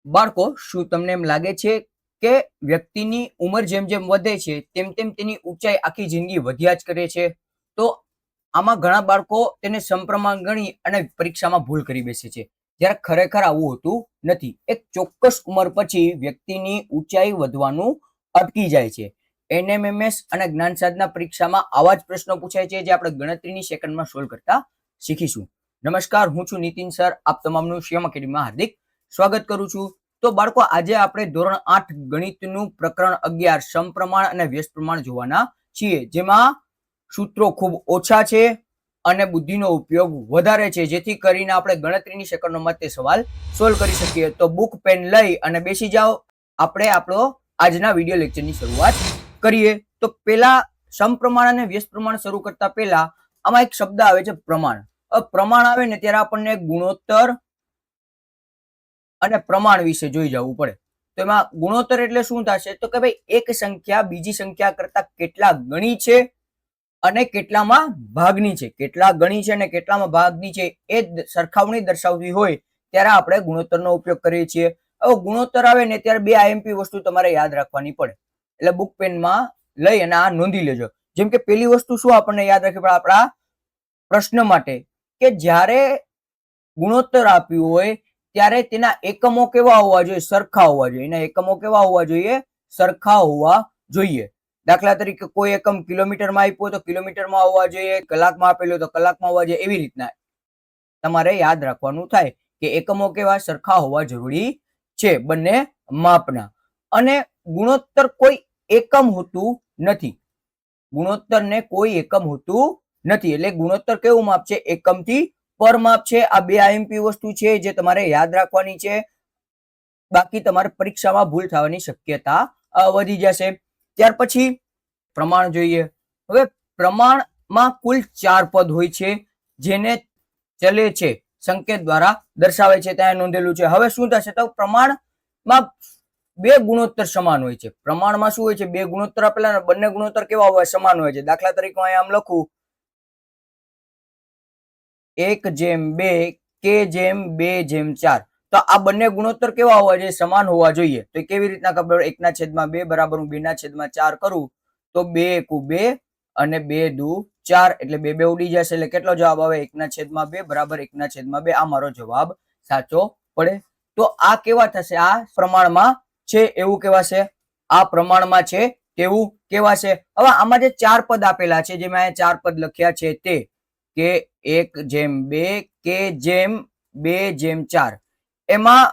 બાળકો, શું તમને એમ લાગે છે કે વ્યક્તિની ઉંમર જેમ જેમ વધે છે તેમ તેમ તેની ઊંચાઈ આખી જિંદગી વધ્યા જ કરે છે? તો આમાં ઘણા બાળકો તેને સમપ્રમાણ ગણી અને પરીક્ષામાં ભૂલ કરી બેસે છે, જ્યારે ખરેખર આવું હોતું નથી. એક ચોક્કસ ઉંમર પછી વ્યક્તિની ઊંચાઈ વધવાનું અટકી જાય છે. એનએમએમએસ અને જ્ઞાન સાધના પરીક્ષામાં આવા જ પ્રશ્નો પૂછાય છે, જે આપણે ગણતરીની સેકન્ડમાં સોલ્વ કરતા શીખીશું. નમસ્કાર, હું છું નીતિન સર. આપ તમામનું શ્યામ એકેડમીમાં હાર્દિક સ્વાગત કરું છું. તો બાળકો, આજે આપણે ધોરણ 8 ગણિતનું પ્રકરણ 11 સમપ્રમાણ અને વ્યસ્ત પ્રમાણ જોવાના છીએ, જેમાં સૂત્રો ખૂબ ઓછા છે અને બુદ્ધિનો ઉપયોગ વધારે છે, જેથી કરીને આપણે ગણતરીની સેકન્ડોમાં તે સવાલ સોલ્વ કરી શકીએ. તો બુક પેન લઈ અને બેસી જાઓ. આપણે આપણો આજના વિડીયો લેક્ચરની શરૂઆત કરીએ. તો પેલા સમપ્રમાણ અને વ્યસ્ત પ્રમાણ શરૂ કરતા પહેલા આમાં એક શબ્દ આવે છે પ્રમાણ. પ્રમાણ આવે ને ત્યારે આપણને ગુણોત્તર અને પ્રમાણ વિશે જોઈ જવું પડે. તો એમાં ગુણોત્તર એટલે શું થશે? તો કે ભાઈ એક સંખ્યા બીજી સંખ્યા કરતા કેટલા ગણી છે અને કેટલામાં ભાગની છે. કેટલા ગણી છે અને કેટલામાં ભાગની છે એ સરખામણી દર્શાવવી હોય ત્યારે આપણે ગુણોત્તરનો ઉપયોગ કરીએ છીએ. હવે ગુણોત્તર આવે ને ત્યારે બે આઈએમપી વસ્તુ તમારે યાદ રાખવાની પડે, એટલે બુક પેનમાં લઈ અને આ નોંધી લેજો. જેમ કે પેલી વસ્તુ શું આપણને યાદ રાખવી પડે આપણા પ્રશ્ન માટે, કે જ્યારે ગુણોત્તર આપ્યું હોય ત્યારે તેના એકમો કેવા હોવા જોઈએ? સરખા હોવા જોઈએ. એના એકમો કેવા હોવા જોઈએ? સરખા હોવા જોઈએ. દાખલા તરીકે કોઈ એકમ કિલોમીટરમાં આપ્યો તો કિલોમીટરમાં હોવા જોઈએ, કલાકમાં આપેલો તો કલાકમાં હોવા જોઈએ. એવી રીતના તમારે યાદ રાખવાનું થાય કે એકમો કેવા? સરખા હોવા જરૂરી છે, બંને માપના. અને ગુણોત્તર કોઈ એકમ હોતું નથી. ગુણોત્તરને કોઈ એકમ હોતું નથી. એટલે ગુણોત્તર કેવું માપ છે? એકમથી પર માપ છે. આ બે આઈએમપી વસ્તુ છે જે તમારે યાદ રાખવાની છે, બાકી તમારે પરીક્ષામાં ભૂલ થવાની શક્યતા વધી જશે. ત્યાર પછી પ્રમાણ જોઈએ. હવે પ્રમાણમાં કુલ 4 પદ હોય છે, જેને ચલે છે સંકેત દ્વારા દર્શાવે છે. ત્યાં નોંધેલું છે. હવે શું થશે? તો પ્રમાણમાં બે ગુણોત્તર સમાન હોય છે. પ્રમાણમાં શું હોય છે? બે ગુણોત્તર આપેલા, બંને ગુણોત્તર કેવા હોય? સમાન હોય છે. દાખલા તરીકે અહીંયા આમ લખું 1/2 k/2/4. તો આ બંને ગુણોત્તર કેવા હોવા જોઈએ? સમાન હોવા જોઈએ. તો કેવી રીતના ખબર? 1/2 બરાબર હું 2/4 કરું તો 2 × 1 = 2 અને 2 × 2 = 4, એટલે 2 2 ઉડી જશે. એટલે કેટલો જવાબ આવે? 1/2 બરાબર 1/2. આ મારો જવાબ સાચો પડે. તો આ કેવા થશે? આ પ્રમાણમાં છે એવું કહેવાશે. આ પ્રમાણમાં છે તેવું કહેવાશે. હવે આમાં જે 4 પદ આપેલા છે, જેમાં 4 પદ લખ્યા છે તે કે 1/2 k/2/4, એમાં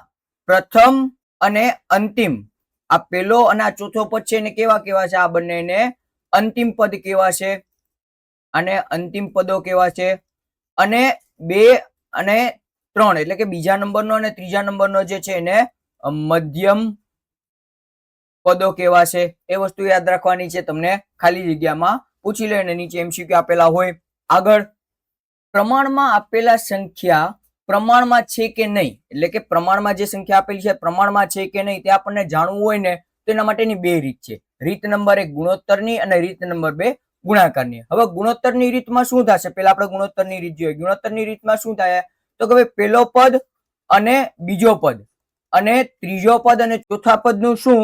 પ્રથમ અને અંતિમ, આ પેલો અને આ ચોથો પદ છે ને કેવા કેવા છે? આ બંનેને અંતિમ પદ કેવા છે? અને અંતિમ પદો કેવા છે? અને 2 અને 3 એટલે કે બીજા નંબરનો અને ત્રીજા નંબરનો જે છે એને મધ્યમ પદો કેવા છે? એ વસ્તુ યાદ રાખવાની છે. તમને ખાલી જગ્યામાં પૂછી લે અને નીચે એમસીક્યુ આપેલા હોય. આગળ, પ્રમાણમાં આપેલા સંખ્યા પ્રમાણમાં છે કે નહીં, એટલે કે પ્રમાણમાં જે સંખ્યા આપેલી છે પ્રમાણમાં છે કે નહીં તે આપણને જાણવું હોય ને તો એના માટેની બે રીત છે. રીત નંબર 1 ગુણોત્તરની અને રીત નંબર 2 ગુણાકારની. હવે ગુણોત્તરની રીતમાં શું થશે? પહેલા આપણે ગુણોત્તરની રીત જોઈએ. ગુણોત્તરની રીતમાં શું થાય? તો કે ભાઈ પેલો પદ અને બીજો પદ અને ત્રીજો પદ અને ચોથા પદનું શું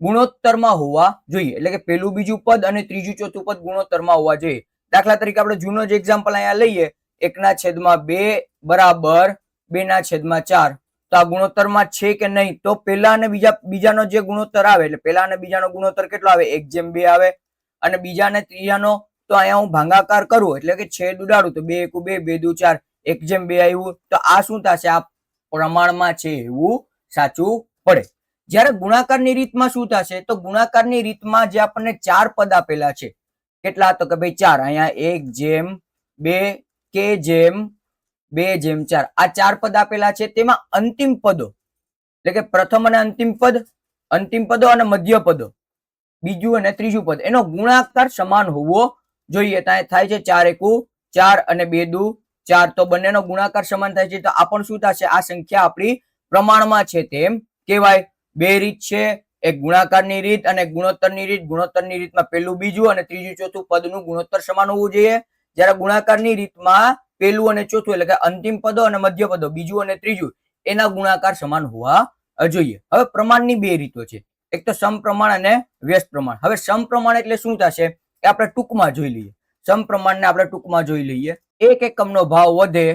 ગુણોત્તરમાં હોવા જોઈએ. એટલે કે પેલું બીજું પદ અને ત્રીજું ચોથું પદ ગુણોત્તરમાં હોવા જોઈએ. દાખલા તરીકે આપણે જૂનો જ એક્ઝામ્પલ અહીંયા લઈએ, 1/2 બરાબર 2/4. તો આ ગુણોત્તરમાં છે કે નહીં? તો પહેલા અને બીજાનો જે ગુણોત્તર આવે, એટલે પહેલા અને બીજાનો ગુણોત્તર કેટલો આવે? 1/2 આવે. અને બીજા અને ત્રીજાનો તો અહીંયા હું ભાગાકાર કરું એટલે કે છેદ ઉડાડું તો 2 × 1 = 2, 2 × 4 1/2 આવ્યું. તો આ શું થશે? આ પ્રમાણમાં છે એવું સાચું પડે. જ્યારે ગુણાકારની રીતમાં શું થશે? તો ગુણાકારની રીતમાં જે આપણને 4 પદ આપેલા છે, કેટલા? તો કે ભાઈ 4. અહીંયા 1/2 k/2/4 આ 4 પદ આપેલા છે. તેમાં અંતિમ પદો એટલે કે પ્રથમ અને અંતિમ પદો અને મધ્ય પદો, બીજું અને ત્રીજું પદ, એનો ગુણાકાર સમાન હોવો જોઈએ. ત્યાં થાય છે 4 × 1 = 4 અને 2 × 2 = 4. તો બંનેનો ગુણાકાર સમાન થાય છે. તો આ પણ શું થશે? આ સંખ્યા આપણી પ્રમાણમાં છે તેમ કહેવાય. બે રીત છે, એક ગુણાકારની રીત અને ગુણોત્તરની રીત. ગુણોત્તરની રીતમાં પેલું બીજું અને ત્રીજું ચોથું પદનું ગુણોત્તર સમાન હોવું જોઈએ. જ્યારે ગુણાકારની રીતમાં પેલું અને ચોથું એટલે કે અંતિમ પદો અને મધ્ય પદો, બીજું અને ત્રીજું, એના ગુણાકાર સમાન હોવા જોઈએ. હવે પ્રમાણની બે રીતો છે, એક તો સમપ્રમાણ અને વ્યસ્ત પ્રમાણ. હવે સમપ્રમાણ એટલે શું થશે એ આપણે ટૂંકમાં જોઈ લઈએ. સમપ્રમાણને આપણે ટૂંકમાં જોઈ લઈએ. એક એકમનો ભાવ વધે,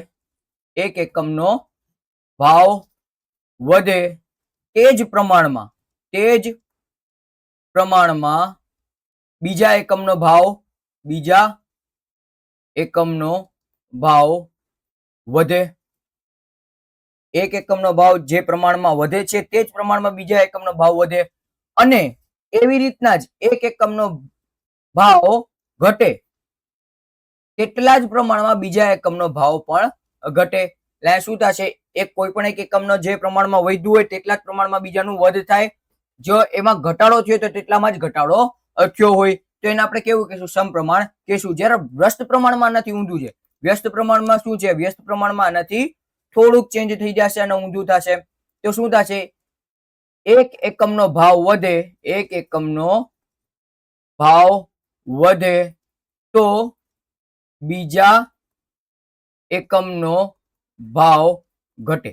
એક એકમનો ભાવ વધે તે જ પ્રમાણમાં બીજા એકમનો ભાવ વધે. એક એકમનો ભાવ જે પ્રમાણમાં વધે છે તે જ પ્રમાણમાં બીજા એકમનો ભાવ વધે, અને એવી રીતના જ એક એકમનો ભાવ ઘટે તેટલા જ પ્રમાણમાં બીજા એકમનો ભાવ પણ ઘટે. એટલે શું થશે, એક કોઈ પણ એક એકમનો જે પ્રમાણમાં વધ્યું હોય તેટલા જ પ્રમાણમાં બીજાનું વધ થાય. જો એમાં ઘટાડો થયો તો તેટલામાં જ ઘટાડો થયો હોય તો એને આપણે કેવું કહેશું, સમપ્રમાણ કહેશું. જ્યારે વ્યસ્ત પ્રમાણમાં નથી, ઊંધું છે. વ્યસ્ત પ્રમાણમાં શું છે, વ્યસ્ત પ્રમાણમાં નથી, થોડુંક ચેન્જ થઈ જશે અને ઊંધું થશે. તો શું થશે, એક એકમનો ભાવ વધે, એક એકમનો ભાવ વધે તો બીજા એકમનો ભાવ ઘટે.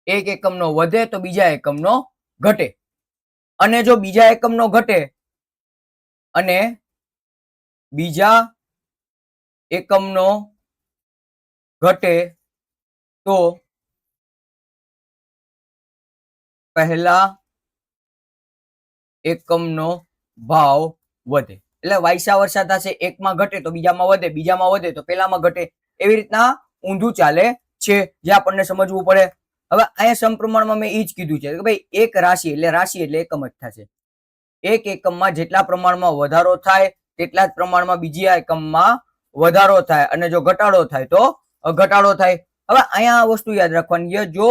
એક એકમનો વધે તો બીજા એકમનો ઘટે, અને જો બીજા એકમનો ઘટે અને બીજા એકમનો ઘટે તો પહેલા એકમનો ભાવ વધે. એટલે વાયસા વર્ષા થશે, એકમાં ઘટે તો બીજામાં વધે, બીજામાં વધે તો પેલામાં ઘટે. એવી રીતના ઊંધું ચાલે છે, જે આપણને સમજવું પડે. હવે અહીંયા સમપ્રમાણમાં મેં એ જ કીધું છે કે ભાઈ એક રાશિ એટલે એકમ જ થશે. એક એકમમાં જેટલા પ્રમાણમાં વધારો થાય તેટલા જ પ્રમાણમાં બીજા એકમમાં વધારો થાય, અને જો ઘટાડો થાય તો ઘટાડો થાય. હવે અહીંયા આ વસ્તુ યાદ રાખવાની છે, જો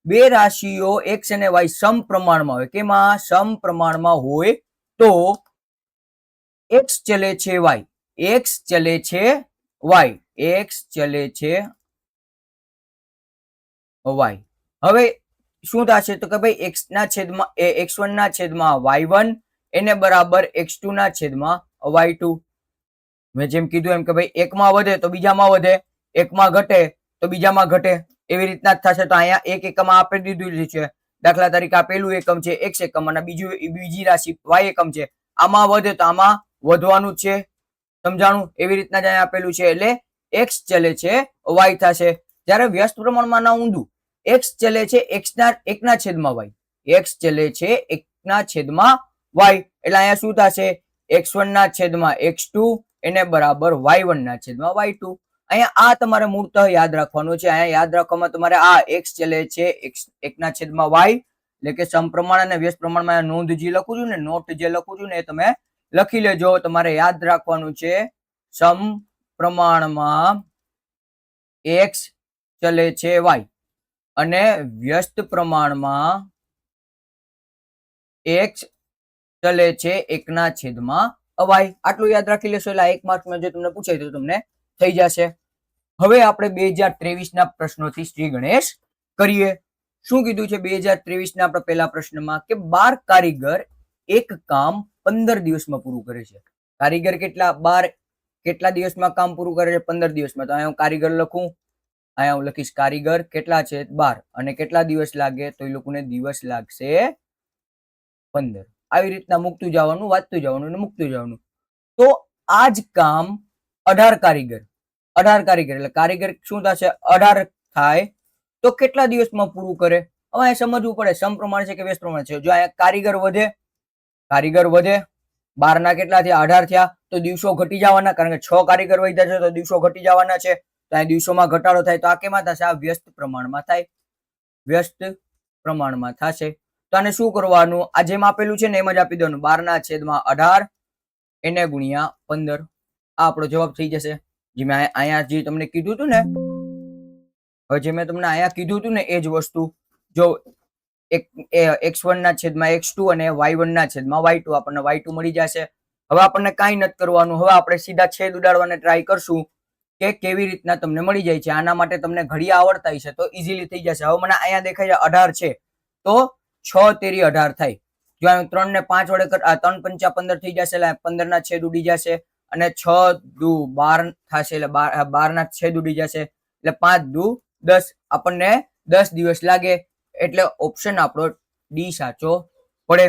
બે રાશિઓ એક્સ અને વાય સમપ્રમાણમાં હોય, કેમાં સમપ્રમાણમાં હોય, તો એક્સ ચલે છે વાય, એક્સ ચલે છે વાય, એક્સ ચલે છે વાય. હવે શું થશે તો કે ભાઈ એક્સ ના છેદમાં x1 ના છેદમાં y1 એને બરાબર x2 ના છેદમાં y2. મેં જેમ કીધું એમ કે ભાઈ એકમાં વધે તો બીજામાં વધે, એકમાં ઘટે તો બીજામાં ઘટે. એવી રીતના જ થશે. તો અહીંયા એક એકમ આપી દીધું છે. દાખલા તરીકે આ પેલું એકમ છે x એકમ, અને બીજી રાશિ y એકમ છે. આમાં વધે તો આમાં વધવાનું છે, સમજાણું? એવી રીતના જ અહીંયા આપેલું છે, એટલે x ચલે છે y થશે. જ્યારે વ્યસ્ત પ્રમાણમાં ના ઊંધું, x ચલે છે એકના છેદમાં y, x ચલે છે એકના છેદમાં y. એટલે અહીંયા શું થશે, x1 ના છેદમાં x2 એને બરાબર y1 ના છેદમાં y2. અહીંયા આ તમારે મૂળતઃ યાદ રાખવાનું છે. અહીંયા યાદ રાખવામાં તમારે આ x ચલે છે એકના છેદમાં y, એટલે કે સમપ્રમાણ અને વ્યસ્ત પ્રમાણમાં નોંધ જે લખું છું ને, નોટ જે લખું છું ને, એ તમે લખી લેજો. તમારે યાદ રાખવાનું છે, સમપ્રમાણમાં x ચલે છે y અને વ્યસ્ત પ્રમાણમાં x ચલે છે એકના છેદમાં y. આટલું યાદ રાખી લેશો એટલે એક માર્કમાં જે તમને પૂછાય તો તમને થઈ જશે. હવે આપણે 2023 ના પ્રશ્નોથી શ્રી ગણેશ કરીએ. શું કીધું છે 2023 ના આપણા પહેલા પ્રશ્નમાં, કે 12 કારીગર એક કામ 15 દિવસમાં પૂરું કરે છે. કારીગર કેટલા દિવસમાં કામ પૂરું કરે છે? 15 દિવસમાં. તો અહીંયા હું કારીગર લખું, અહીંયા હું લખીશ કારીગર કેટલા છે 12, અને કેટલા દિવસ લાગે તો એ લોકોને દિવસ લાગશે 15. આવી રીતના મૂકતું જવાનું, વાંચતું જવાનું અને મૂકતું જવાનું. તો આ જ કામ 18 કારીગર એટલે કારીગર શું થશે, 18 થાય તો કેટલા દિવસમાં પૂરું કરે? હવે અહીં સમજવું પડે સમપ્રમાણ છે કે વ્યસ્ત પ્રમાણ છે. જો અહીંયા કારીગર વધે 12 ના કેટલા થયા, 18 થયા, તો દિવસો ઘટી જવાના, કારણ કે 6 કારીગર વધ્યા છે તો દિવસો ઘટી જવાના છે. તો અહીં દિવસોમાં ઘટાડો થાય તો આ કેમાં થશે, આ વ્યસ્ત પ્રમાણમાં થાય, વ્યસ્ત પ્રમાણમાં થશે. તો આને શું કરવાનું, આ જેમ આપેલું છે ને એમ જ આપી દેવાનું, 12 ના છેદમાં 18 એને ગુણ્યા 15. આ આપણો જવાબ થઈ જશે. જે મેં અહીંયા જે તમને કીધું હતું ને, હવે જે મેં તમને અહીંયા કીધું હતું ને એ જ વસ્તુ, જો x1 ના છેદમાં x2 અને y1 ના છેદમાં y2, આપણને y2 મળી જશે. હવે આપણને કાંઈ નથી કરવાનું. હવે આપણે સીધા છેદ ઉડાડવાને ટ્રાય કરશું કે કેવી રીતના તમને મળી જાય છે. આના માટે તમને ઘડિયા આવડતા હશે તો ઇઝીલી થઈ જશે. હવે મને અહીંયા દેખાય છે 18 છે, તો 6 તેરી 18 થાય. જો 3 ને 5 વડે 3 પંચા 15 થઈ જશે, એટલે 15 ના છેદ ઉડી જશે, અને 6 દુ 12 થશે, એટલે 12 ના છેદ ઉડી જશે, એટલે 5 દુ 10. આપણને 10 દિવસ લાગે. એટલે ઓપ્શન આપણો ડી સાચો પડે.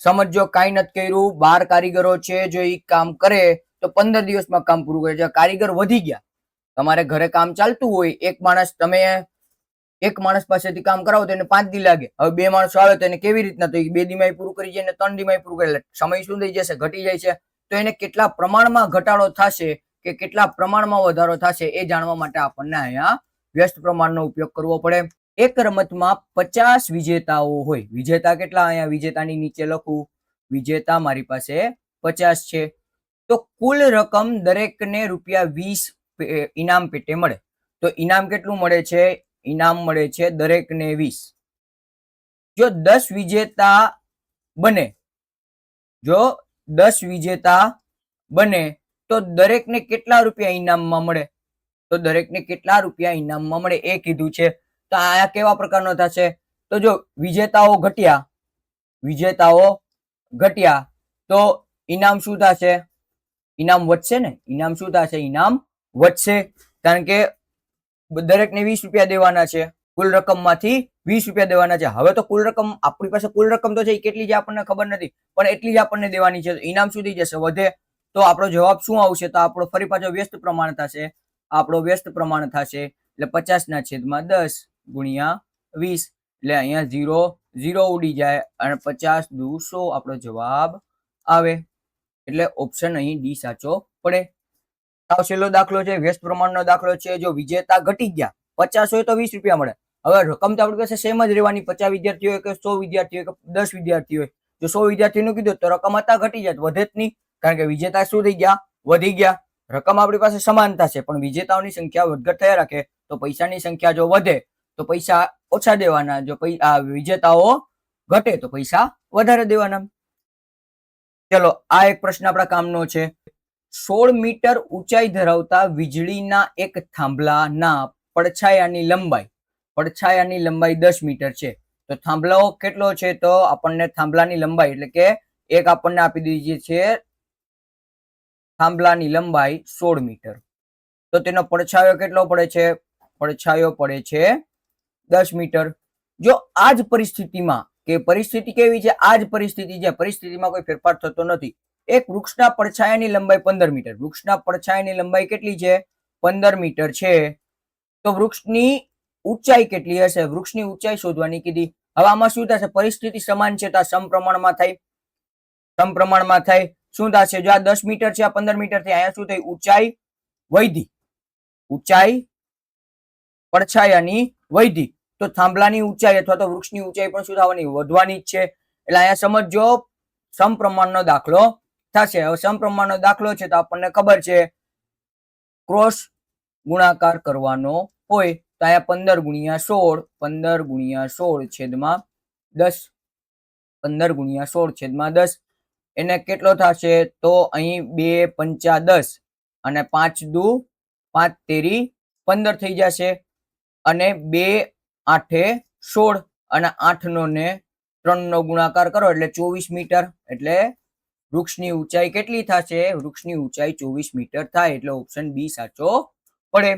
સમજો કાંઈ નથી કર્યું, 12 કારીગરો છે, જો એ કામ કરે તો 15 દિવસમાં કામ પૂરું કરે છે. કારીગર વધી ગયા, તમારે ઘરે કામ ચાલતું હોય, એક માણસ પાસેથી કામ કરાવો તો એને 5 દી લાગે. હવે 2 માણસો આવે તો એને કેવી રીતના, તો 2 દીમાં પૂરું કરી જાય ને 3 દીમાં પૂરું કરે, સમય શું થઈ જશે, ઘટી જાય છે. તો એને કેટલા પ્રમાણમાં ઘટાડો થશે કે કેટલા પ્રમાણમાં વધારો થશે એ જાણવા માટે આપણને અહીંયા વ્યસ્ત પ્રમાણનો ઉપયોગ કરવો પડે. એક રમતમાં 50 વિજેતાઓ હોય, વિજેતા કેટલા, અહીંયા વિજેતાની નીચે લખું, વિજેતા મારી પાસે 50 છે, તો કુલ રકમ દરેકને ₹20 ઇનામ પેટે મળે. તો ઇનામ કેટલું મળે છે, ઇનામ મળે છે દરેકને 20. જો 10 વિજેતા બને, જો 10 વિજેતા બને તો દરેકને કેટલા રૂપિયા ઇનામમાં મળે, તો દરેકને કેટલા રૂપિયા ઇનામમાં મળે એ કીધું છે. તો આ કેવા પ્રકારનો થશે, તો જો વિજેતાઓ ઘટ્યા તો ઇનામ શું થશે, ઇનામ વધશે ને, ઇનામ શું થશે, ઇનામ વધશે, કારણ કે દરેકને 20 રૂપિયા દેવાના છે, કુલ રકમમાંથી 20 રૂપિયા દેવાના છે. હવે તો કુલ રકમ આપણી પાસે કુલ રકમ તો છે, કેટલી છે આપણને ખબર નથી, પણ એટલી જ આપણને દેવાની છે. ઇનામ શું થઈ જશે, વધે. તો આપણો જવાબ શું આવશે, તો આપણો ફરી પાછો વ્યસ્ત પ્રમાણ થશે, આપણો વ્યસ્ત પ્રમાણ થશે એટલે 50/10 ગુણ્યા 20, એટલે અહીંયા 0 ઉડી જાય અને 50 દુ 100 આપણો જવાબ આવે. એટલે ઓપ્શન અહીં ડી સાચો પડે. સાવ સહેલો દાખલો છે, વ્યસ્ત પ્રમાણનો દાખલો છે. જો વિજેતા ઘટી ગયા, 50 હોય તો 20 રૂપિયા મળે. હવે રકમ તો આપણી પાસે સેમ જ રહેવાની, 50 વિદ્યાર્થીઓ હોય કે 100 વિદ્યાર્થીઓ હોય કે 10 વિદ્યાર્થીઓ હોય. જો 100 વિદ્યાર્થીઓનું કીધું તો રકમ હતા ઘટી જાય, વધે જ નહીં, કારણ કે વિજેતા શું થઈ ગયા, વધી ગયા. રકમ આપણી પાસે સમાન થશે, પણ વિજેતાઓની સંખ્યા વધઘટ થયા રાખે, તો પૈસાની સંખ્યા જો વધે તો પૈસા ઓછા દેવાના, જો વિજેતાઓ ઘટે તો પૈસા વધારે દેવાના. ચલો આ એક પ્રશ્ન આપણા કામનો છે. 16 મીટર ઊંચાઈ ધરાવતા વીજળીના એક થાંભલાના પડછાયાની લંબાઈ 10 મીટર છે. તો થાંભલો કેટલો છે, તો આપણને થાંભલાની લંબાઈ એટલે કે એક આપણને આપી દીધી છે થાંભલાની લંબાઈ 16 મીટર. તો તેનો પડછાયો કેટલો પડે છે, પડછાયો પડે છે 10 મીટર. જો આ જ પરિસ્થિતિમાં, કે પરિસ્થિતિ કેવી છે, આ જ પરિસ્થિતિ છે, પરિસ્થિતિમાં કોઈ ફેરફાર થતો નથી. એક વૃક્ષના પડછાયાની લંબાઈ 15 મીટર, વૃક્ષના પડછાયાની લંબાઈ કેટલી છે, 15 મીટર છે. તો વૃક્ષની ઊંચાઈ કેટલી હશે, વૃક્ષની ઊંચાઈ શોધવાની કીધી. હવે આમાં શું થશે, પરિસ્થિતિ સમાન છે તો આ સમપ્રમાણમાં થાય. શું થશે, જો આ 10 મીટર છે, આ 15 મીટર થી, અહીંયા શું થઈ, ઊંચાઈ વધી, ઊંચાઈ પડછાયાની વધી, તો થાંભલાની ઊંચાઈ અથવા તો વૃક્ષની ઊંચાઈ પણ શું થવાની, વધવાની જ છે. એટલે અહીંયા સમજો સમપ્રમાણનો દાખલો થશે. હવે સમપ્રમાણનો દાખલો છે તો આપણને ખબર છે ક્રોસ ગુણાકાર કરવાનો હોય, તો અહીંયા 15 છેદમાં 10, 15/16 એને કેટલો થશે, તો અહીં 2 પંચા 10 અને 5 દુ 5 તેરી 15 થઈ જશે, અને 2 આઠે 16 અને 8 નો ને 3 નો ગુણાકાર કરો એટલે 24 મીટર. એટલે વૃક્ષની ઊંચાઈ કેટલી થશે, વૃક્ષની ઊંચાઈ 24 મીટર થાય. એટલે ઓપ્શન બી સાચો પડે.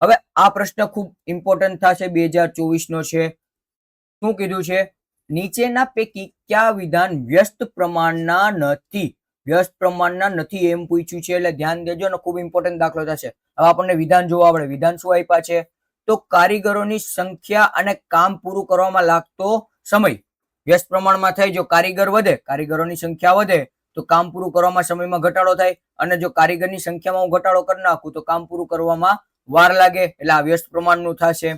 હવે આ પ્રશ્ન ખૂબ ઇમ્પોર્ટન્ટ થશે, 2024 નો છે. શું કીધું છે, નીચેના પૈકી કયા વિધાન વ્યસ્ત પ્રમાણના નથી, વ્યસ્ત પ્રમાણના નથી એમ પૂછ્યું છે. એટલે ધ્યાન દેજો ને, ખૂબ ઇમ્પોર્ટન્ટ દાખલો થશે. હવે આપણને વિધાન જોવા આપણે, વિધાન શું આપ્યા છે, તો કારીગરોની સંખ્યા અને કામ પૂરું કરવામાં લાગતો સમય વ્યસ્ત પ્રમાણમાં થાય. જો કારીગર વધે, કારીગરોની સંખ્યા વધે તો કામ પૂરું કરવામાં સમયમાં ઘટાડો થાય, અને જો કારીગરની સંખ્યામાં હું ઘટાડો કરી નાખું તો કામ પૂરું કરવામાં વાર લાગે. એટલે આ વ્યસ્ત પ્રમાણનું થશે.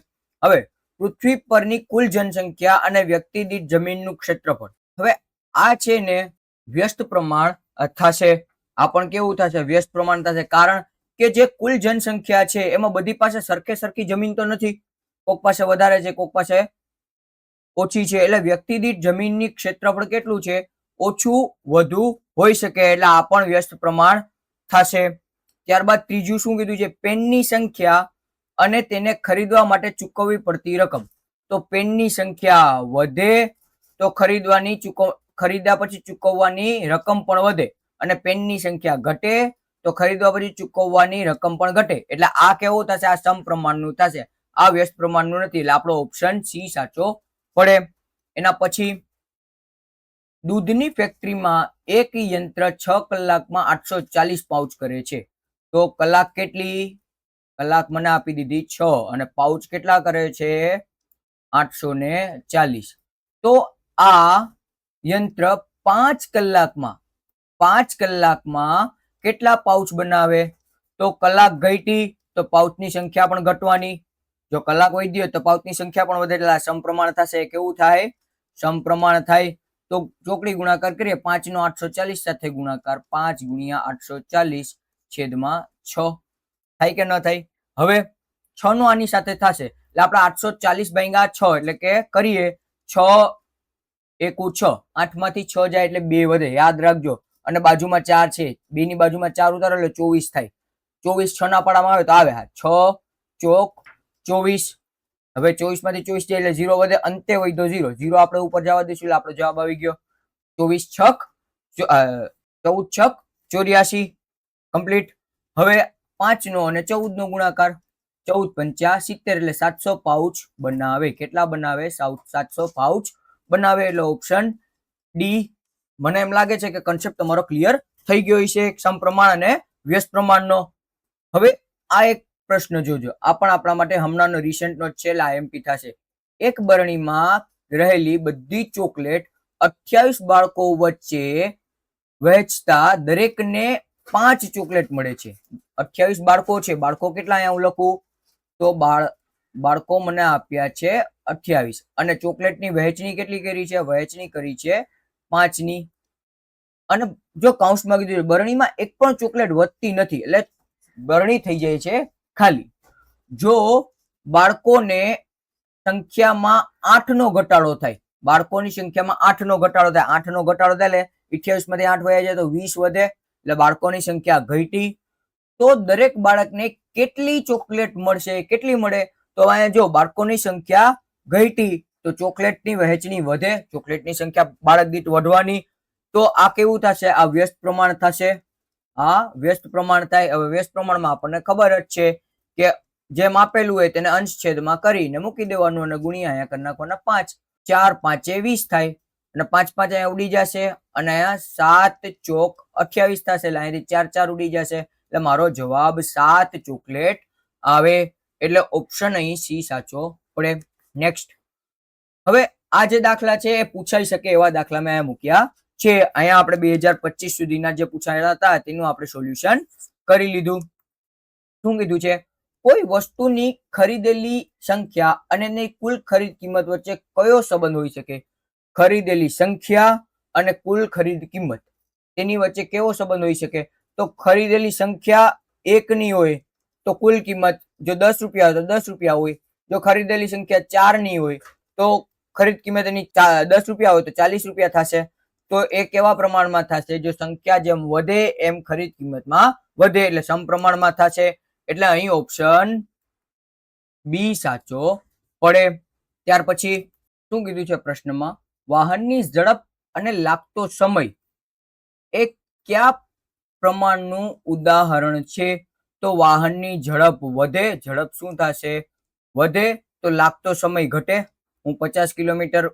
હવે પૃથ્વી પરની કુલ જનસંખ્યા અને વ્યક્તિ દીઠ જમીનનું ક્ષેત્રફળ, હવે આ છે ને વ્યસ્ત પ્રમાણ થશે. આ પણ કેવું થશે, વ્યસ્ત પ્રમાણ થશે. કારણ કે જે કુલ જનસંખ્યા છે એમાં બધી પાસે સરખી જમીન તો નથી, કોક પાસે વધારે છે, કોક પાસે ઓછી છે. એટલે વ્યક્તિ દીઠ જમીનની ક્ષેત્રફળ કેટલું છે, ઓછું વધુ હોઈ શકે. એટલે આ પણ વ્યસ્ત પ્રમાણ થશે. ત્યારબાદ ત્રીજું શું કીધું છે, પેનની સંખ્યા અને તેને ખરીદવા માટે ચૂકવવી પડતી રકમ. તો પેનની સંખ્યા વધે તો ખરીદ્યા પછી ચૂકવવાની રકમ પણ વધે, અને પેનની સંખ્યા ઘટે તો ખરીદવા પછી ચૂકવવાની રકમ પણ ઘટે. એટલે આ કેવું થશે, આ સમપ્રમાણનું થશે, આ વ્યસ્ત પ્રમાણનું નથી. એટલે આપણો ઓપ્શન સી સાચો પડે. એના પછી દૂધની ફેક્ટરીમાં એક યંત્ર 6 કલાકમાં 840 પાઉચ કરે છે. તો કલાક કેટલી? કલાક મને આપી દીધી 6 અને પાઉચ કેટલા કરે છે? 840. તો આ યંત્ર 5 કલાકમાં કેટલા પાઉચ બનાવે? તો કલાક ઘટી તો પાઉચની સંખ્યા પણ ઘટવાની. જો કલાક વધી હોય તો પાઉચની સંખ્યા પણ વધે, એટલે સમપ્રમાણ થશે. કેવું થાય? સમપ્રમાણ થાય. તો ચોકડી ગુણાકાર કરીએ, 5 નો 840 સાથે ગુણાકાર, 5 ગુણ્યા 840 છેદમાં 6 થાય કે ન થાય? હવે 6 નો આની સાથે થશે એટલે આપણે 840 ભાગ્યા 6 એટલે કે કરીએ 6 એકુ 6, 8 માંથી 6 જાય એટલે 2 વધે, યાદ રાખજો. અને બાજુમાં 4 છે, 2 ની બાજુમાં 4 ઉતારો એટલે 24 થાય. 24 6 ના પાડામાં આવે તો આવે 6 ચોક 24. હવે 24 માંથી 24 જાય એટલે 0 વધે, અંતે વધ્યો 0. 0 આપણે ઉપર જવા દઈશું એટલે આપણો જવાબ આવી ગયો 24 છક 14 છક 84 કમ્પ્લીટ. હવે 5 નો અને 14 નો ગુણાકાર, 14 પંચા 70 એટલે 700 પાઉચ બનાવે. કેટલા બનાવે? 700 પાઉચ બનાવે. એટલે ઓપ્શન ડી. મને એમ લાગે છે કે કોન્સેપ્ટ તમારો ક્લિયર થઈ ગયો છે સમપ્રમાણ અને વ્યસ્ત પ્રમાણનો. હવે આ એક પ્રશ્ન જોજો, આ પણ આપણા માટે હમણાંનો રિસેન્ટનો જ છે, આઈએમપી થશે. એક બરણીમાં રહેલી બધી ચોકલેટ 28 બાળકો વચ્ચે વહેંચતા દરેકને 5 ચોકલેટ મળે છે. 28 બાળકો છે, બાળકો કેટલા અહીંયા હું લખું? તો બાળકો મને આપ્યા છે 28 અને ચોકલેટની વહેંચણી કેટલી કરી છે? વહેંચણી કરી છે 5 ની. અને જો કૌંસમાં કીધું બરણીમાં એક પણ ચોકલેટ વધતી નથી, એટલે બરણી થઈ જાય છે ખાલી. જો બાળકોને સંખ્યામાં 8 નો ઘટાડો થાય, બાળકોની સંખ્યામાં 8 નો ઘટાડો થાય, 8 નો ઘટાડો થાય એટલે 28 માંથી 8 વયા જાય તો 20 વધે, એટલે બાળકોની સંખ્યા ઘટી. તો દરેક બાળકને કેટલી ચોકલેટ મળશે? કેટલી મળે? તો અહીંયા જો બાળકોની સંખ્યા ઘટી તો ચોકલેટની વહેંચણી વધે, ચોકલેટની સંખ્યા બાળક દીઠ વધવાની. તો આ કેવું થશે? આ વ્યસ્ત પ્રમાણ થશે. આ વ્યસ્ત પ્રમાણ થાય. હવે વ્યસ્ત પ્રમાણમાં આપણને ખબર જ છે કે જેમ આપેલું હોય તેને અંશ છેદમાં કરીને મૂકી દેવાનું અને ગુણ્યા અહીંયા કરી નાખવાના 5. 4 5 20 થાય અને 5 5 અહીંયા ઉડી જશે અને અહીંયા 7 ચોક 28 થશે એટલે અહીંથી 4 4 ઉડી જશે. એટલે મારો જવાબ 7 ચોકલેટ આવે. એટલે ઓપ્શન અહીં સી સાચો પડે. નેક્સ્ટ. હવે આ જે દાખલા છે એ પૂછાઈ શકે એવા દાખલા મેં અહીંયા મૂક્યા છે. અહીંયા આપણે 2025 સુધીના જે પૂછાયેલા હતા તેનું આપણે સોલ્યુશન કરી લીધું. શું કીધું છે? કોઈ વસ્તુની ખરીદેલી સંખ્યા અને એની કુલ ખરીદ કિંમત વચ્ચે કયો સંબંધ હોઈ શકે? ખરીદેલી સંખ્યા અને કુલ ખરીદ કિંમત, તેની વચ્ચે કેવો સંબંધ હોઈ શકે? તો ખરીદેલી સંખ્યા 1 ની હોય તો કુલ કિંમત જો 10 રૂપિયા હોય તો 10 રૂપિયા હોય. જો ખરીદેલી સંખ્યા 4 ની હોય તો ખરીદ કિંમત એની 10 રૂપિયા હોય તો 40 રૂપિયા થશે. તો એ કેવા પ્રમાણમાં થશે? જો સંખ્યા જેમ વધે એમ ખરીદ કિંમતમાં વધે, એટલે સમપ્રમાણમાં થશે. એટલે અહીં ઓપ્શન બી સાચો પડે. ત્યાર પછી શું કીધું છે પ્રશ્નમાં? વાહનની ઝડપ અને લાગતો સમય એ કયા પ્રમાણનું ઉદાહરણ છે? તો વાહનની ઝડપ વધે, ઝડપ શું થશે? વધે તો લાગતો સમય ઘટે. હું 50 કિલોમીટર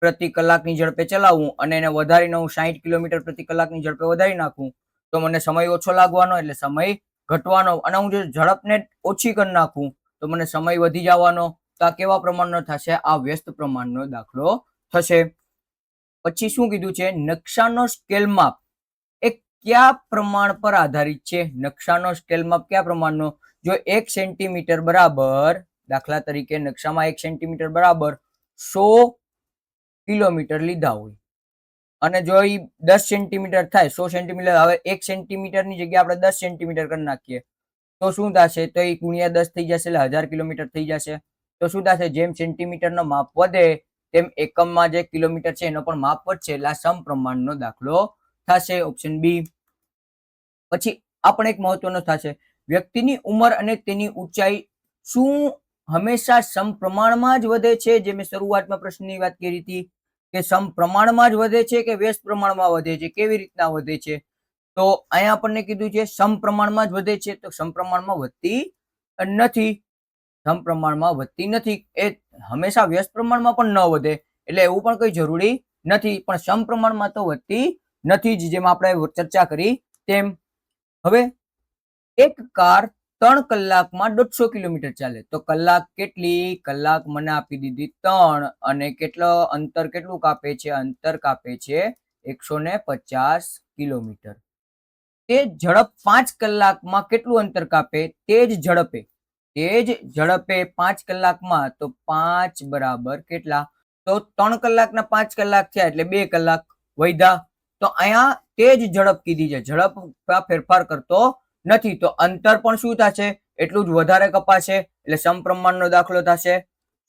પ્રતિ કલાકની ઝડપે ચલાવું અને એને વધારીને હું 60 કિલોમીટર પ્રતિ કલાકની ઝડપે વધારી નાખું તો મને સમય ઓછો લાગવાનો, એટલે સમય ઘટવાનો. અને હું જો ઝડપને ઓછી કરી નાખું તો મને સમય વધી જવાનો. તો આ કેવા પ્રમાણનો થશે? આ વ્યસ્ત પ્રમાણનો દાખલો થશે. પછી શું કીધું છે? નકશાનો સ્કેલ માપ એ કયા પ્રમાણ પર આધારિત છે? નકશાનો સ્કેલ માપ કયા પ્રમાણનો? જો 1 સેન્ટીમીટર બરાબર, દાખલા તરીકે નકશામાં 1 સેન્ટીમીટર બરાબર 100 કિલોમીટર લીધા હોય અને જો એ 10 સેન્ટીમીટર થાય, 100 સેન્ટીમીટર, હવે 1 સેન્ટીમીટરની જગ્યાએ આપણે 10 સેન્ટીમીટર કરી નાખીએ તો શું થશે? તો એ ગુણ્યા 10 થઈ જશે એટલે 1000 કિલોમીટર થઈ જશે. તો શું થશે? જેમ સેન્ટીમીટરનો માપ વધે તેમ એકમમાં જે કિલોમીટર છે એનો પણ માપ વધશે, એટલે આ સમપ્રમાણનો દાખલો થશે. Option B. પછી આ પણ એક મહત્વનો થશે. વ્યક્તિની ઉંમર અને તેની ઊંચાઈ શું હંમેશા સમપ્રમાણમાં જ વધે છે? જે મેં શરૂઆતમાં પ્રશ્નની વાત કરી હતી કે સમપ્રમાણમાં જ વધે છે કે વ્યસ્ત પ્રમાણમાં વધે છે? કેવી રીતના વધે છે? તો અહીંયા આપણને કીધું છે સમપ્રમાણમાં જ વધે છે. તો સમપ્રમાણમાં વધતી નથી. સમપ્રમાણમાં વધતી નથી. એ હંમેશા વ્યસ્ત પ્રમાણમાં પણ ન વધે, એટલે એવું પણ કઈ જરૂરી નથી, પણ સમપ્રમાણમાં તો વધતી નથી જ, જેમ આપણે ચર્ચા કરી તેમ. હવે એક કાર 3 કલાકમાં 150 કિલોમીટર ચાલે, તો કલાક કેટલી? કલાક મને આપી દીધી 3, અને અંતર કેટલું કાપે છે? અંતર કાપે છે 150 કિલોમીટર. તે ઝડપ 5 કલાકમાં કેટલું અંતર કાપે? તે જ ઝડપે 5 કલાકમાં, તો 5 બરાબર કેટલા? તો 3 કલાકના 5 કલાક થયા એટલે 2 કલાક વધ્યા. તો અહીંયા તે જ ઝડપ કીધી છે, ઝડપમાં ફેરફાર કરતો નથી, તો અંતર પણ શું થશે? એટલું જ વધારે કપાશે, એટલે સમપ્રમાણનો દાખલો થશે.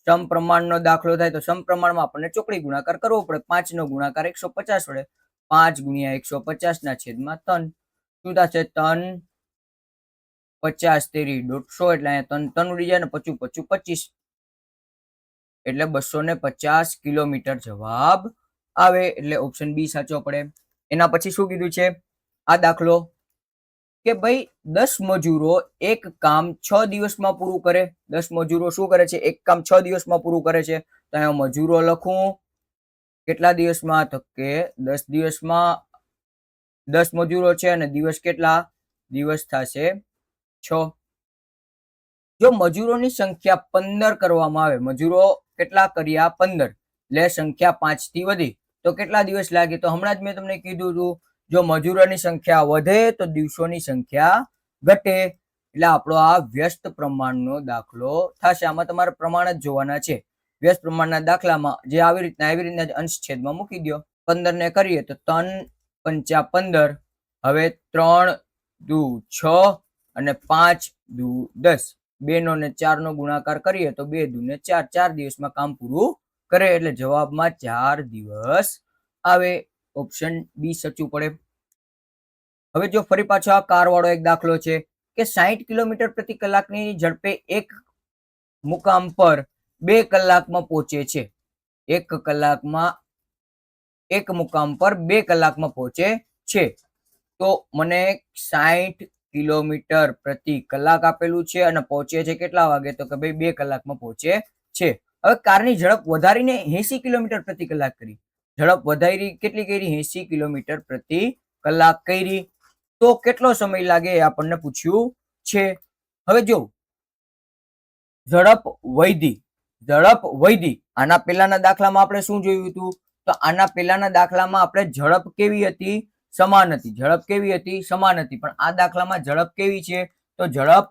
સમપ્રમાણનો દાખલો થાય તો સમપ્રમાણમાં આપણને ચોકડી ગુણાકાર કરવો પડે. 5 નો ગુણાકાર 150 વડે, 5 ગુણ્યા 150 ના છેદમાં 3. શું થશે? 3 50 તેરી 150, એટલે અહીંયા 3 ઉડી જાય ને 55 25, એટલે 250 કિલોમીટર જવાબ આવે. એટલે ઓપ્શન બી સાચો પડે. એના પછી શું કીધું છે આ દાખલો? કે ભાઈ 10 મજૂરો એક કામ 6 દિવસમાં પૂરું કરે. 10 મજૂરો શું કરે છે? એક કામ 6 દિવસમાં પૂરું કરે છે. તો અહીંયા મજૂરો લખું કેટલા દિવસમાં? તો કે 10 દિવસમાં 10 મજૂરો છે, અને દિવસ કેટલા? દિવસ થશે 6. જો મજૂરોની સંખ્યા 15 કરવામાં આવે, મજૂરો કેટલા કર્યા? 15, એટલે સંખ્યા 5 થી વધી, તો કેટલા દિવસ લાગે? તો હમણાં જ મેં તમને કીધું હતું, જો મજૂરોની સંખ્યા વધે તો દિવસોની સંખ્યા ઘટે, એટલે આપણો આ વ્યસ્ત પ્રમાણનો દાખલો થશે. આમાં તમારે પ્રમાણ જ જોવાના છે. વ્યસ્ત પ્રમાણના દાખલામાં જે આવી રીતના અંશ છેદમાં મૂકી દો. 15 ને કરીએ તો 3 પંચા 15, હવે 3 દુ 6 અને 5 દુ 10, 2 નો ને 4 નો ગુણાકાર કરીએ તો 2 દુ ને 4, 4 દિવસમાં કામ પૂરું કરે, એટલે જવાબમાં 4 દિવસ આવે. ઓપ્શન બી સાચું પડે. હવે જો ફરી પાછો આ કાર વાળો એક દાખલો છે કે 60 કિલોમીટર પ્રતિ કલાકની ઝડપે એક મુકામ પર 2 કલાકમાં પહોંચે છે. એક મુકામ પર 2 કલાકમાં પહોંચે છે. તો મને 60 કિલોમીટર પ્રતિ કલાક આપેલું છે, અને પહોંચે છે કેટલા વાગે? તો કે ભાઈ 2 કલાકમાં પહોંચે છે. હવે કારની ઝડપ વધારીને 80 કિલોમીટર પ્રતિ કલાક કરી. ઝડપ વધારી કેટલી કરી? 80 કિલોમીટર પ્રતિ કલાક કરી. તો કેટલો સમય લાગે એ આપણને પૂછ્યું છે. હવે જો ઝડપ વધી, આના પહેલાના દાખલામાં આપણે શું જોયું હતું? તો આના પહેલાના દાખલામાં આપણે ઝડપ કેવી હતી? સમાન હતી. ઝડપ કેવી હતી? સમાન હતી. પણ આ દાખલામાં ઝડપ કેવી છે? તો ઝડપ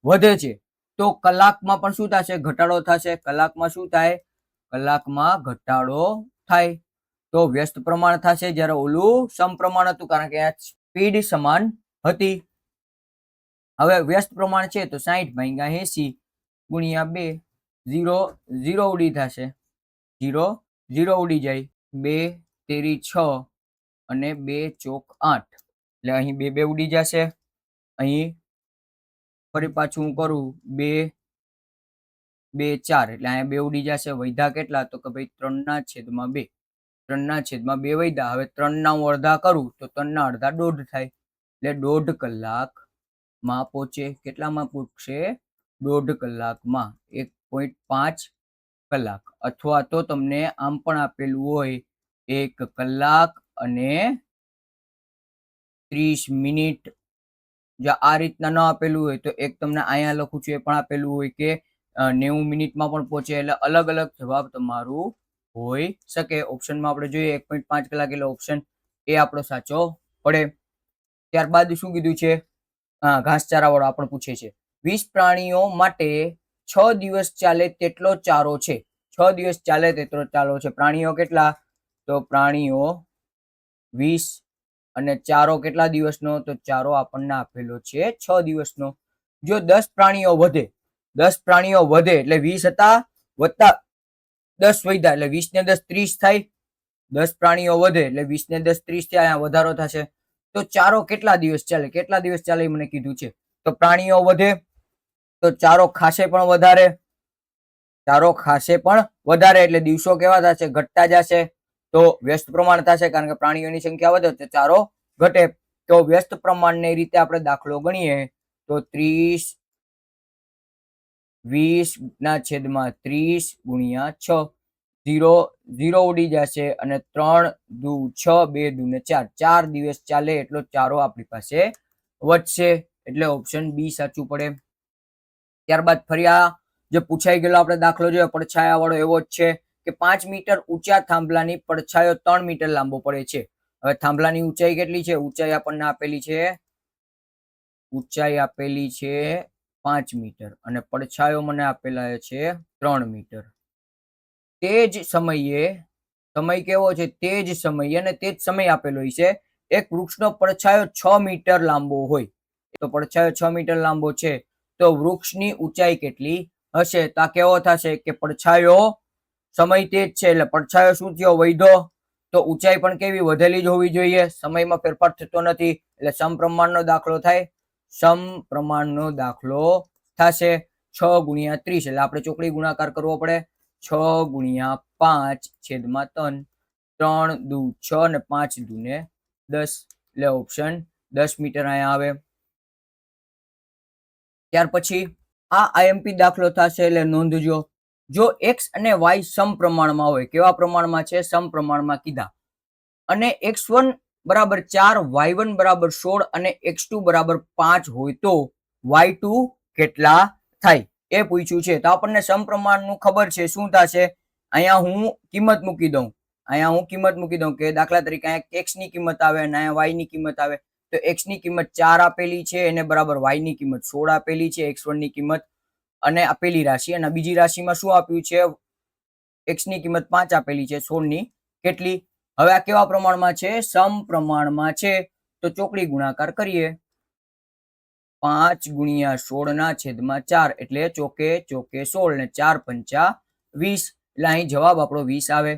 વધે છે. તો કલાકમાં પણ શું થશે? ઘટાડો થશે. કલાકમાં શું થાય? કલાકમાં ઘટાડો થાય. તો વ્યસ્ત પ્રમાણ થશે, જ્યારે ઓલું સમપ્રમાણ હતું, કારણ કે સ્પીડ સમાન હતી. હવે વ્યસ્ત પ્રમાણ છે તો 60 ભાગ્યા 80 ગુણ્યા 2, 0 ઉડી થશે, 0 ઉડી જાય, 2 તેરી 6 અને 2 ચોક 8, એટલે અહીં 2 ઉડી જશે. અહીં ફરી પાછું હું કરું, 2 4, એટલે અહીંયા 2 ઉડી જશે. વધ્યા કેટલા? તો કે ભાઈ 3/2. 3/2 વધ્યા. હવે 3 ના હું અડધા કરું તો 3 ના અડધા 1.5 થાય, એટલે 1.5 કલાકમાં પહોંચે. કેટલામાં પૂછશે? 1.5 કલાકમાં. 1.5 કલાક. અથવા તો તમને આમ પણ આપેલું હોય 1 કલાક અને 30 મિનિટ. જો આ રીતના ન આપેલું હોય તો એક તમને અહીંયા લખું છું, એ પણ આપેલું હોય કે 90 મિનિટમાં પણ પહોંચે. એટલે અલગ અલગ જવાબ તમારું હોઈ શકે. ઓપ્શનમાં આપણે જોઈએ 1.5 કલાક, એટલે ઓપ્શન એ આપણો સાચો પડે. ત્યારબાદ શું કીધું છે? ઘાસચારા વાળો આપણને પૂછે છે, 20 પ્રાણીઓ માટે 6 દિવસ ચાલે તેટલો ચારો છે. 6 દિવસ ચાલે તેટલો ચારો છે. પ્રાણીઓ કેટલા? તો પ્રાણીઓ 20, અને ચારો કેટલા દિવસનો? તો ચારો આપણને આપેલો છે 6 દિવસનો. જો 10 પ્રાણીઓ વધે, એટલે 20 હતા વત્તા 10 વધ્યા, એટલે 20 ને 10 30 થાય. 10 પ્રાણીઓ વધે એટલે 20 ને 10 30 થાય, અહીંયા વધારો થશે. તો ચારો કેટલા દિવસ ચાલે? એ મને કીધું છે. તો પ્રાણીઓ વધે તો ચારો ખાશે પણ વધારે, એટલે દિવસો કેવા થશે? ઘટતા જશે. તો વ્યસ્ત પ્રમાણ થશે, કારણ કે પ્રાણીઓની સંખ્યા વધે તો ચારો ઘટે. તો વ્યસ્ત પ્રમાણની રીતે આપણે દાખલો ગણીએ તો 30 20/30 ગુણ્યા 6. 0 ઉડી જશે અને 3 દુ 6, 2 દુ ને 4. 4 દિવસ ચાલે એટલો ચારો આપણી પાસે વધશે, એટલે ઓપ્શન બી સાચું પડે. ત્યારબાદ ફરી આ જે પૂછાઈ ગયેલો આપણે દાખલો જોયો પડછાયા વાળો એવો જ છે કે 5 મીટર ઊંચા થાંભલાની પડછાયો 3 મીટર લાંબો પડે છે. હવે થાંભલાની ઊંચાઈ કેટલી છે? ઊંચાઈ આપણને આપેલી છે, ઊંચાઈ આપેલી છે 5 મીટર અને પડછાયો મને આપેલા છે 3 મીટર. તે જ સમયે, સમય કેવો છે? તે જ સમયે અને તે જ સમય આપેલો છે. એક વૃક્ષનો પડછાયો 6 મીટર લાંબો હોય, તો પડછાયો 6 મીટર લાંબો છે તો વૃક્ષની ઊંચાઈ કેટલી હશે? તો આ કેવો થશે કે પડછાયો સમય તે જ છે એટલે પડછાયો શું થયો? વધ્યો. તો ઊંચાઈ પણ કેવી? વધેલી જ હોવી જોઈએ, સમયમાં ફેરફાર થતો નથી એટલે સમપ્રમાણનો દાખલો થાય. સમપ્રમાણનો દાખલો થશે. 6 ગુણ્યા 30 એટલે આપણે ચોકડી ગુણાકાર કરવો પડે. 6 ગુણ્યા 5/3. 3 દુ 6 અને 5 દુ ને 10 એટલે ઓપ્શન 10 મીટર અહીંયા આવે. ત્યાર પછી આ આઈએમપી દાખલો થશે એટલે નોંધજો. જો એક્સ અને વાય સમપ્રમાણમાં હોય, કેવા પ્રમાણમાં છે? સમપ્રમાણમાં કીધા. અને x1 બરાબર 4, y1 બરાબર 16 અને x2 બરાબર 5 હોય તો y2 કેટલા થાય એ પૂછ્યું છે. તો આપણને સમપ્રમાણનું ખબર છે શું થશે. અહીંયા હું કિંમત મૂકી દઉં કે દાખલા તરીકે અહીંયા x ની કિંમત આવે અને અહીંયા y ની કિંમત આવે. તો x ની કિંમત 4 આપેલી છે એને બરાબર y ની કિંમત 16 આપેલી છે, x1 ની કિંમત અને આપેલી રાશિ, અને બીજી રાશિમાં શું આપ્યું છે? x ની કિંમત 5 આપેલી છે, 16 ની કેટલી? હવે આ કેવા પ્રમાણમાં છે? સમપ્રમાણમાં છે. તો ચોકડી ગુણાકાર કરીએ. 5 ગુણ્યા 16/4 એટલે ચોકે 16 ને 4 પંચા 20 એટલે અહીં જવાબ આપણો 20 આવે.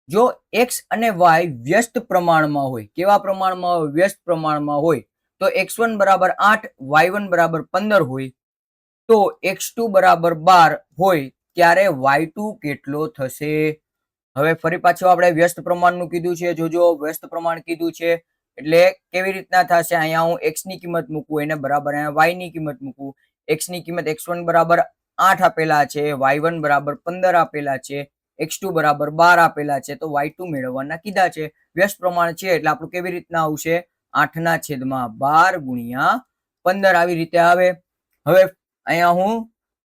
જો x અને y વ્યસ્ત પ્રમાણમાં હોય, કેવા પ્રમાણમાં હોય? વ્યસ્ત પ્રમાણમાં હોય તો x1 બરાબર 8, y1 બરાબર 15 હોય તો x2 બરાબર 12 હોય ત્યારે y2 કેટલો થશે? હવે ફરી પાછું આપણે વ્યસ્ત પ્રમાણનું કીધું છે. જોજો, વ્યસ્ત પ્રમાણ કીધું છે એટલે કેવી રીતના થશે? અહીંયા હું x ની કિંમત મૂકું એને બરાબર અહીંયા y ની કિંમત મૂકું. x ની કિંમત x1 બરાબર 8 આપેલા છે, y1 બરાબર 15 આપેલા છે, x2 બરાબર 12 આપેલા છે, તો y2 મેળવવાના કીધા છે. વ્યસ્ત પ્રમાણ છે એટલે આપણું કેવી રીતના આવશે? 8/12 ગુણ્યા 15 આવી રીતે આવે. હવે અહીંયા હું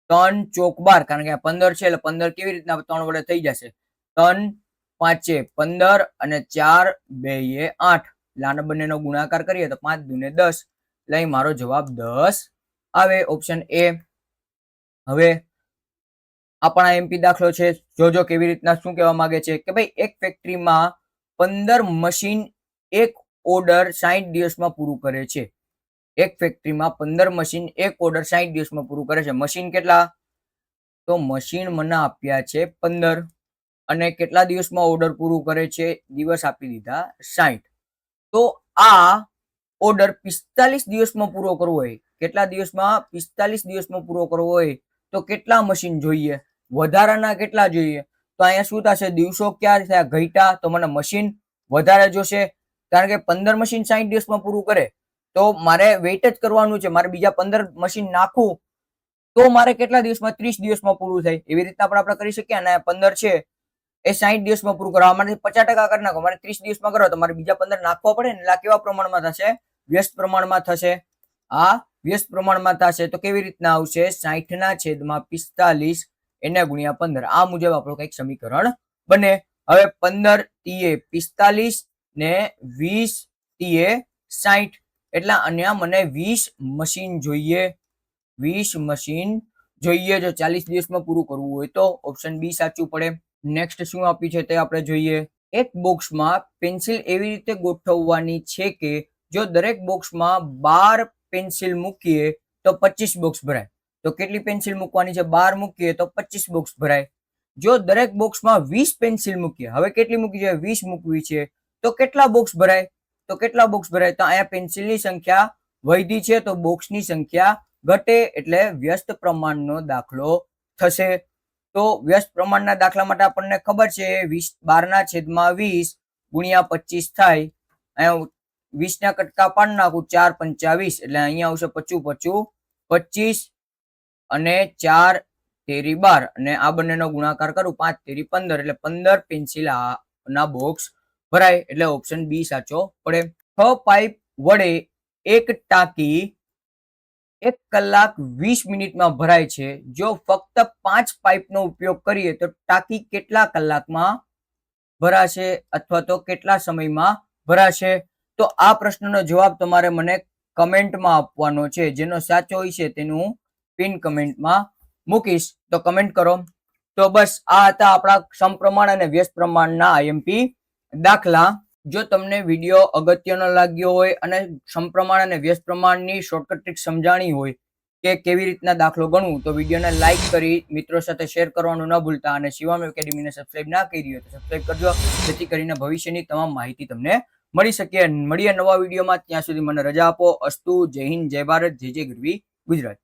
3 ચોક 12, કારણ કે 15 છે એટલે 15 કેવી રીતના 3 વડે થઈ જશે. 3 5 15 અને 4 2 8 એટલે આના બંનેનો ગુણાકાર કરીએ તો 5 દુ ને 10 એટલે મારો જવાબ 10 આવે, ઓપ્શન એ. હવે આપણા એમપી દાખલો છે, જોજો કેવી રીતના શું કહેવા માંગે છે કે ભાઈ એક ફેક્ટરીમાં 15 મશીન એક ઓર્ડર 60 દિવસમાં પૂરું કરે છે. એક ફેક્ટરીમાં 15 મશીન એક ઓર્ડર 60 દિવસમાં પૂરું કરે છે. મશીન કેટલા? તો મશીન મને આપ્યા છે 15 અને કેટલા દિવસમાં ઓર્ડર પૂરું કરે છે? દિવસ આપી દીધા 60. તો આ ઓર્ડર 45 દિવસમાં પૂરો કરવો હોય, કેટલા દિવસમાં? 45 દિવસમાં પૂરો કરવો હોય તો કેટલા મશીન જોઈએ? વધારાના કેટલા જોઈએ? તો અહીંયા શું થશે? દિવસો ક્યાં થયા? ઘટ્યા, તો મને મશીન વધારે જોશે, કારણ કે 15 મશીન 60 દિવસમાં પૂરું કરે તો મારે વેઇટ જ કરવાનું છે. મારે બીજા 15 મશીન નાખું તો મારે કેટલા દિવસમાં? 30 દિવસમાં પૂરું થાય. એવી રીતના પણ આપણે કરી શકીએ. અને 15 છે એ 60 દિવસમાં પૂરું કરવા માટે 50% કરી નાખો, મારે 30 દિવસમાં કરો તો મારે બીજા 15 નાખવા પડે ને. એટલે આ કેવા પ્રમાણમાં થશે? વ્યસ્ત પ્રમાણમાં થશે. આ વ્યસ્ત પ્રમાણમાં થશે. તો કેવી રીતના આવશે? 60/45 એને ગુણ્યા 15. આ મુજબ આપણું કઈક સમીકરણ બને. હવે 15 તીએ 45 ને 20 તીએ 60 એટલે અહીંયા મને 20 મશીન જોઈએ. 20 મશીન જોઈએ જો 40 દિવસમાં પૂરું કરવું હોય તો. ઓપ્શન બી સાચું પડે. નેક્સ્ટ શું આપ્યું છે તે આપણે જોઈએ. એક બોક્સમાં પેન્સિલ એવી રીતે ગોઠવવાની છે કે જો દરેક બોક્સમાં 12 પેન્સિલ મૂકીએ તો 25 બોક્સ ભરાય. તો કેટલી પેન્સિલ મૂકવાની છે? 12 મૂકીએ તો 25 બોક્સ ભરાય. જો દરેક બોક્સમાં 20 પેન્સિલ મૂકીએ, હવે કેટલી મૂકી છે? 20 મૂકવી છે, તો કેટલા બોક્સ ભરાય? તો કેટલા બોક્સ ભરાય? તો અહીંયા પેન્સિલની સંખ્યા વધી છે તો બોક્સની સંખ્યા ઘટે, એટલે વ્યસ્ત પ્રમાણનો દાખલો થશે. તો વ્યસ્ત પ્રમાણના દાખલા માટે આપણને ખબર છે 12/20 ગુણ્યા 25 થાય. અહીંયા 20 ના કટકા પાડી નાખું, 4 પંચા 20 એટલે અહીંયા આવશે 25 25 અને 4 તેરી 12 અને આ બંનેનો ગુણાકાર કરું 5 તેરી 15 એટલે 15 પેન્સિલ ના બોક્સ ભરાય એટલે ઓપ્શન બી સાચો પડે. 6 પાઇપ વડે એક ટાંકી 1 કલાક 20 મિનિટમાં ભરાય છે. જો ફક્ત 5 પાઇપનો ઉપયોગ કરીએ તો ટાંકી કેટલા કલાકમાં ભરાશે અથવા તો કેટલા સમયમાં ભરાશે? તો આ પ્રશ્નનો જવાબ તમારે મને કમેન્ટમાં આપવાનો છે. જેનો સાચો હોય છે તેનું પિન કમેન્ટમાં મૂકીશ, તો કમેન્ટ કરો. તો બસ આ હતા આપણા સમપ્રમાણ અને વ્યસ્ત પ્રમાણના આઈએમપી દાખલા. જો તમને વિડીયો અગત્યનો લાગ્યો હોય અને સમપ્રમાણ અને વ્યસ્ત પ્રમાણની શોર્ટકટ ટ્રીક સમજાણી હોય કે કેવી રીતના દાખલો ગણવું, તો વિડીયોને લાઈક કરી મિત્રો સાથે શેર કરવાનું ન ભૂલતા. અને શિવામ એકેડેમીને સબસ્ક્રાઇબ ના કરી હોય તો સબસ્ક્રાઇબ કરજો, જેથી કરીને ભવિષ્યની તમામ માહિતી તમને મળી શકે. મળીએ નવા વિડીયોમાં, ત્યાં સુધી મને રજા આપો. અસ્તુ. જય હિન્દ, જય ભારત, જય જય ગરવી ગુજરાત.